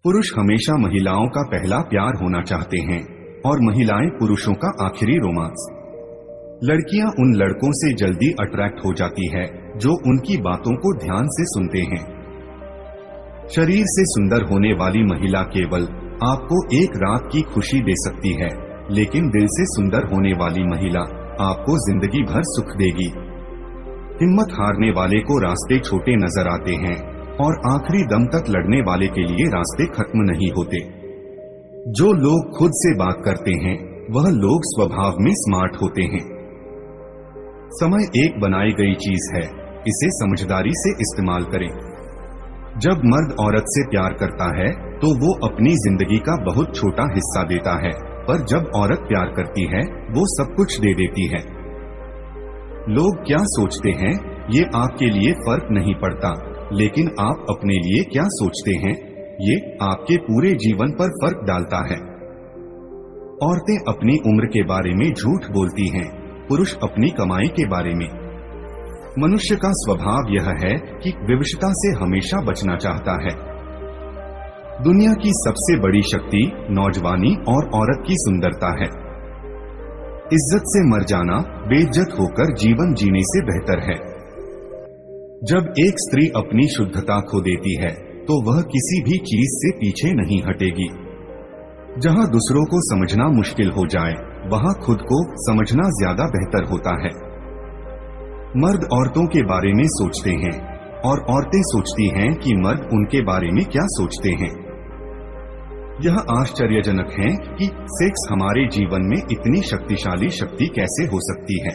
पुरुष हमेशा महिलाओं का पहला प्यार होना चाहते हैं और महिलाएं पुरुषों का आखिरी रोमांस। लड़कियां उन लड़कों से जल्दी अट्रैक्ट हो जाती है जो उनकी बातों को ध्यान से सुनते हैं। शरीर से सुंदर होने वाली महिला केवल आपको एक रात की खुशी दे सकती है, लेकिन दिल से सुंदर होने वाली महिला आपको जिंदगी भर सुख देगी। हिम्मत हारने वाले को रास्ते छोटे नजर आते हैं और आखिरी दम तक लड़ने वाले के लिए रास्ते खत्म नहीं होते। जो लोग खुद से बात करते हैं वह लोग स्वभाव में स्मार्ट होते हैं। समय एक बनाई गई चीज है, इसे समझदारी से इस्तेमाल करें। जब मर्द औरत से प्यार करता है तो वो अपनी जिंदगी का बहुत छोटा हिस्सा देता है, पर जब औरत प्यार करती है वो सब कुछ दे देती है। लोग क्या सोचते हैं ये आपके लिए फर्क नहीं पड़ता, लेकिन आप अपने लिए क्या सोचते हैं ये आपके पूरे जीवन पर फर्क डालता है। औरतें अपनी उम्र के बारे में झूठ बोलती हैं, पुरुष अपनी कमाई के बारे में। मनुष्य का स्वभाव यह है कि विवशता से हमेशा बचना चाहता है। दुनिया की सबसे बड़ी शक्ति नौजवानी और औरत की सुंदरता है। इज्जत से मर जाना बेइज्जत होकर जीवन जीने से बेहतर है। जब एक स्त्री अपनी शुद्धता खो देती है तो वह किसी भी चीज से पीछे नहीं हटेगी। जहां दूसरों को समझना मुश्किल हो जाए वहां खुद को समझना ज्यादा बेहतर होता है। मर्द औरतों के बारे में सोचते हैं और औरतें सोचती हैं कि मर्द उनके बारे में क्या सोचते हैं। यह आश्चर्यजनक है कि सेक्स हमारे जीवन में इतनी शक्तिशाली शक्ति कैसे हो सकती है।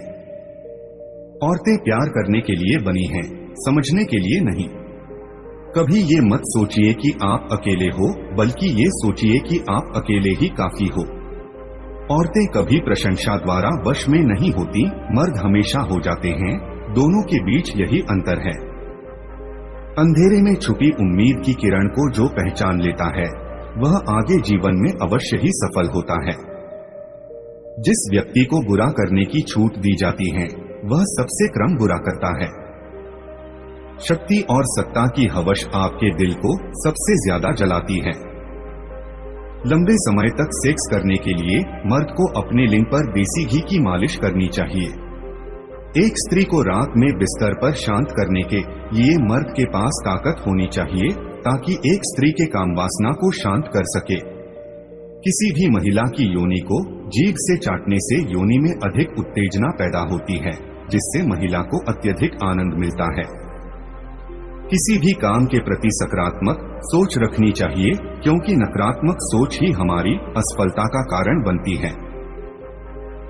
औरतें प्यार करने के लिए बनी हैं, समझने के लिए नहीं। कभी ये मत सोचिए कि आप अकेले हो, बल्कि ये सोचिए कि आप अकेले ही काफी हो। औरतें कभी प्रशंसा द्वारा वश में नहीं होती, मर्द हमेशा हो जाते हैं। दोनों के बीच यही अंतर है। अंधेरे में छुपी उम्मीद की किरण को जो पहचान लेता है वह आगे जीवन में अवश्य ही सफल होता है। जिस व्यक्ति को बुरा करने की छूट दी जाती है वह सबसे क्रम बुरा करता है। शक्ति और सत्ता की हवस आपके दिल को सबसे ज्यादा जलाती है। लंबे समय तक सेक्स करने के लिए मर्द को अपने लिंग पर देसी घी की मालिश करनी चाहिए। एक स्त्री को रात में बिस्तर पर शांत करने के लिए मर्द के पास ताकत होनी चाहिए ताकि एक स्त्री के काम वासना को शांत कर सके। किसी भी महिला की योनि को जीभ से चाटने से योनि में अधिक उत्तेजना पैदा होती है, जिससे महिला को अत्यधिक आनंद मिलता है। किसी भी काम के प्रति सकारात्मक सोच रखनी चाहिए, क्योंकि नकारात्मक सोच ही हमारी असफलता का कारण बनती है।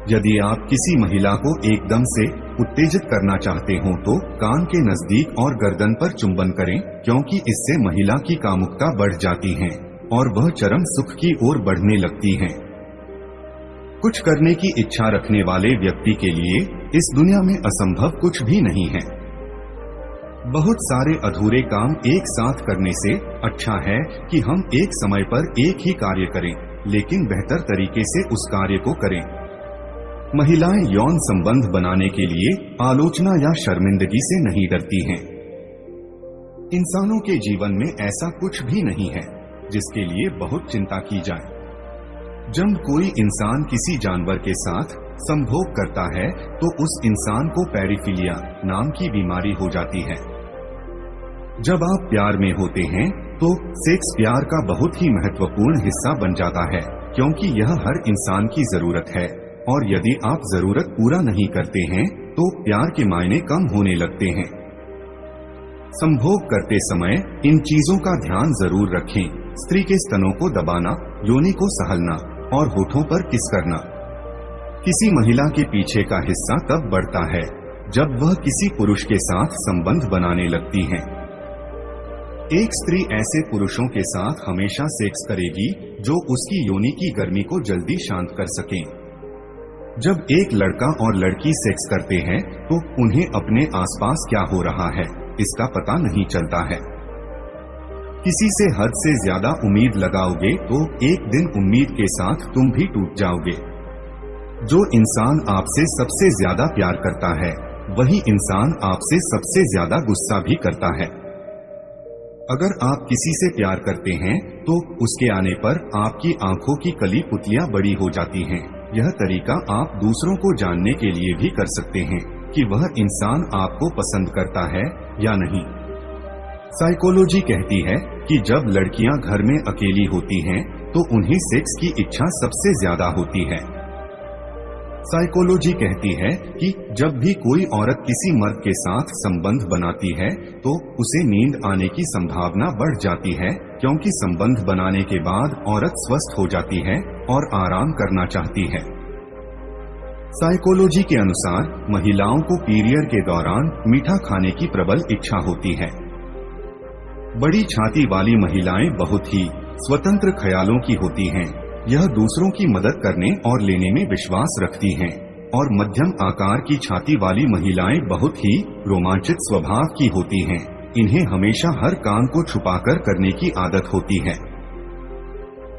यदि आप किसी महिला को एकदम से उत्तेजित करना चाहते हो तो कान के नजदीक और गर्दन पर चुंबन करें, क्योंकि इससे महिला की कामुकता बढ़ जाती है और वह चरम सुख की ओर बढ़ने लगती है। कुछ करने की इच्छा रखने वाले व्यक्ति के लिए इस दुनिया में असंभव कुछ भी नहीं है। बहुत सारे अधूरे काम एक साथ करने से अच्छा है कि हम एक समय पर एक ही कार्य करें, लेकिन बेहतर तरीके से उस कार्य को करें। महिलाएं यौन संबंध बनाने के लिए आलोचना या शर्मिंदगी से नहीं डरती हैं। इंसानों के जीवन में ऐसा कुछ भी नहीं है जिसके लिए बहुत चिंता की जाए। जब कोई इंसान किसी जानवर के साथ संभोग करता है तो उस इंसान को पैराफिलिया नाम की बीमारी हो जाती है। जब आप प्यार में होते हैं तो सेक्स प्यार का बहुत ही महत्वपूर्ण हिस्सा बन जाता है, क्योंकि यह हर इंसान की जरूरत है और यदि आप जरूरत पूरा नहीं करते हैं तो प्यार के मायने कम होने लगते हैं। संभोग करते समय इन चीजों का ध्यान जरूर रखें। स्त्री के स्तनों को दबाना, योनि को सहलना और होठों पर किस करना। किसी महिला के पीछे का हिस्सा तब बढ़ता है जब वह किसी पुरुष के साथ संबंध बनाने लगती है। एक स्त्री ऐसे पुरुषों के साथ हमेशा सेक्स करेगी जो उसकी योनि की गर्मी को जल्दी शांत कर सकें। जब एक लड़का और लड़की सेक्स करते हैं तो उन्हें अपने आसपास क्या हो रहा है इसका पता नहीं चलता है। किसी से हद से ज्यादा उम्मीद लगाओगे तो एक दिन उम्मीद के साथ तुम भी टूट जाओगे। जो इंसान आपसे सबसे ज्यादा प्यार करता है वही इंसान आपसे सबसे ज्यादा गुस्सा भी करता है। अगर आप किसी से प्यार करते हैं तो उसके आने पर आपकी आंखों की कली पुतलियां बड़ी हो जाती हैं। यह तरीका आप दूसरों को जानने के लिए भी कर सकते हैं कि वह इंसान आपको पसंद करता है या नहीं। साइकोलॉजी कहती है कि जब लड़कियां घर में अकेली होती हैं तो उन्हें सेक्स की इच्छा सबसे ज्यादा होती है। साइकोलॉजी कहती है कि जब भी कोई औरत किसी मर्द के साथ संबंध बनाती है तो उसे नींद आने की संभावना बढ़ जाती है, क्योंकि संबंध बनाने के बाद औरत स्वस्थ हो जाती है और आराम करना चाहती है। साइकोलॉजी के अनुसार महिलाओं को पीरियड के दौरान मीठा खाने की प्रबल इच्छा होती है। बड़ी छाती वाली महिलाएं बहुत ही स्वतंत्र ख्यालों की होती हैं। यह दूसरों की मदद करने और लेने में विश्वास रखती हैं, और मध्यम आकार की छाती वाली महिलाएं बहुत ही रोमांचित स्वभाव की होती हैं। इन्हें हमेशा हर काम को छुपाकर करने की आदत होती है।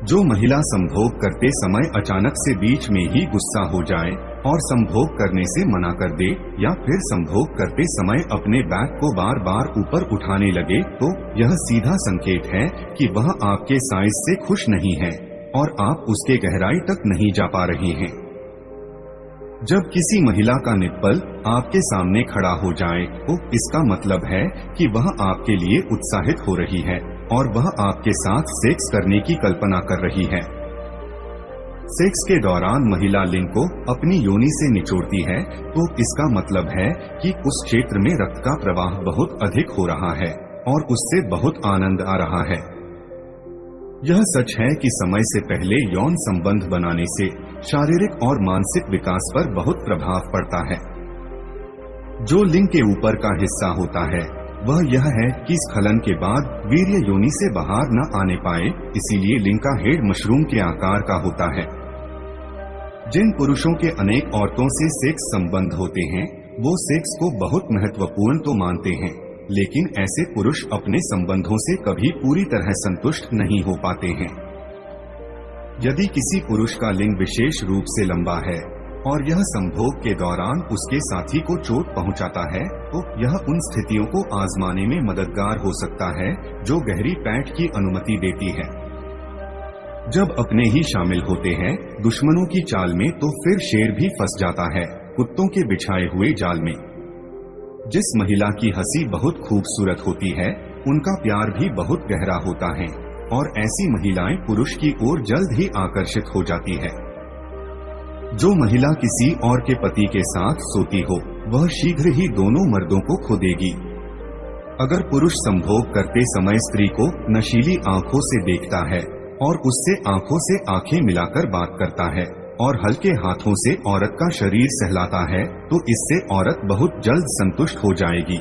जो महिला संभोग करते समय अचानक से बीच में ही गुस्सा हो जाए और संभोग करने से मना कर दे, या फिर संभोग करते समय अपने बैग को बार बार ऊपर उठाने लगे, तो यह सीधा संकेत है कि वह आपके साइज से खुश नहीं है और आप उसके गहराई तक नहीं जा पा रहे हैं। जब किसी महिला का निप्पल आपके सामने खड़ा हो जाए तो इसका मतलब है कि वह आपके लिए उत्साहित हो रही है और वह आपके साथ सेक्स करने की कल्पना कर रही है। सेक्स के दौरान महिला लिंग को अपनी योनि से निचोड़ती है तो इसका मतलब है कि उस क्षेत्र में रक्त का प्रवाह बहुत अधिक हो रहा है और उससे बहुत आनंद आ रहा है। यह सच है कि समय से पहले यौन संबंध बनाने से शारीरिक और मानसिक विकास पर बहुत प्रभाव पड़ता है। जो लिंग के ऊपर का हिस्सा होता है वह यह है कि स्खलन के बाद वीर्य योनि से बाहर न आने पाए, इसीलिए लिंग का हेड मशरूम के आकार का होता है। जिन पुरुषों के अनेक औरतों से सेक्स संबंध होते हैं वो सेक्स को बहुत महत्वपूर्ण तो मानते हैं, लेकिन ऐसे पुरुष अपने संबंधों से कभी पूरी तरह संतुष्ट नहीं हो पाते हैं। यदि किसी पुरुष का लिंग विशेष रूप से लंबा है और यह संभोग के दौरान उसके साथी को चोट पहुंचाता है तो यह उन स्थितियों को आजमाने में मददगार हो सकता है जो गहरी पैठ की अनुमति देती है। जब अपने ही शामिल होते हैं दुश्मनों की चाल में तो फिर शेर भी फंस जाता है कुत्तों के बिछाए हुए जाल में। जिस महिला की हंसी बहुत खूबसूरत होती है उनका प्यार भी बहुत गहरा होता है और ऐसी महिलाएं पुरुष की ओर जल्द ही आकर्षित हो जाती है। जो महिला किसी और के पति के साथ सोती हो वह शीघ्र ही दोनों मर्दों को खो देगी। अगर पुरुष संभोग करते समय स्त्री को नशीली आंखों से देखता है और उससे आंखों से आंखें मिलाकर बात करता है और हल्के हाथों से औरत का शरीर सहलाता है तो इससे औरत बहुत जल्द संतुष्ट हो जाएगी।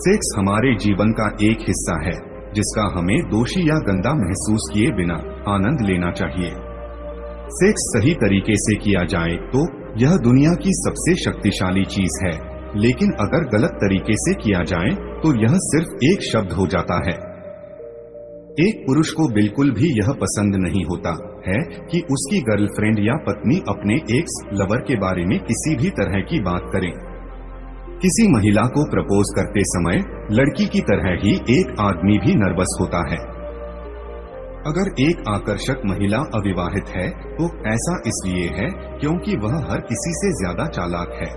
सेक्स हमारे जीवन का एक हिस्सा है जिसका हमें दोषी या गंदा महसूस किए बिना आनंद लेना चाहिए। सेक्स सही तरीके से किया जाए तो यह दुनिया की सबसे शक्तिशाली चीज है, लेकिन अगर गलत तरीके से किया जाए तो यह सिर्फ एक शब्द हो जाता है। एक पुरुष को बिल्कुल भी यह पसंद नहीं होता है कि उसकी गर्लफ्रेंड या पत्नी अपने एक्स लवर के बारे में किसी भी तरह की बात करे। किसी महिला को प्रपोज करते समय लड़की की तरह ही एक आदमी भी नर्वस होता है। अगर एक आकर्षक महिला अविवाहित है तो ऐसा इसलिए है क्योंकि वह हर किसी से ज्यादा चालाक है।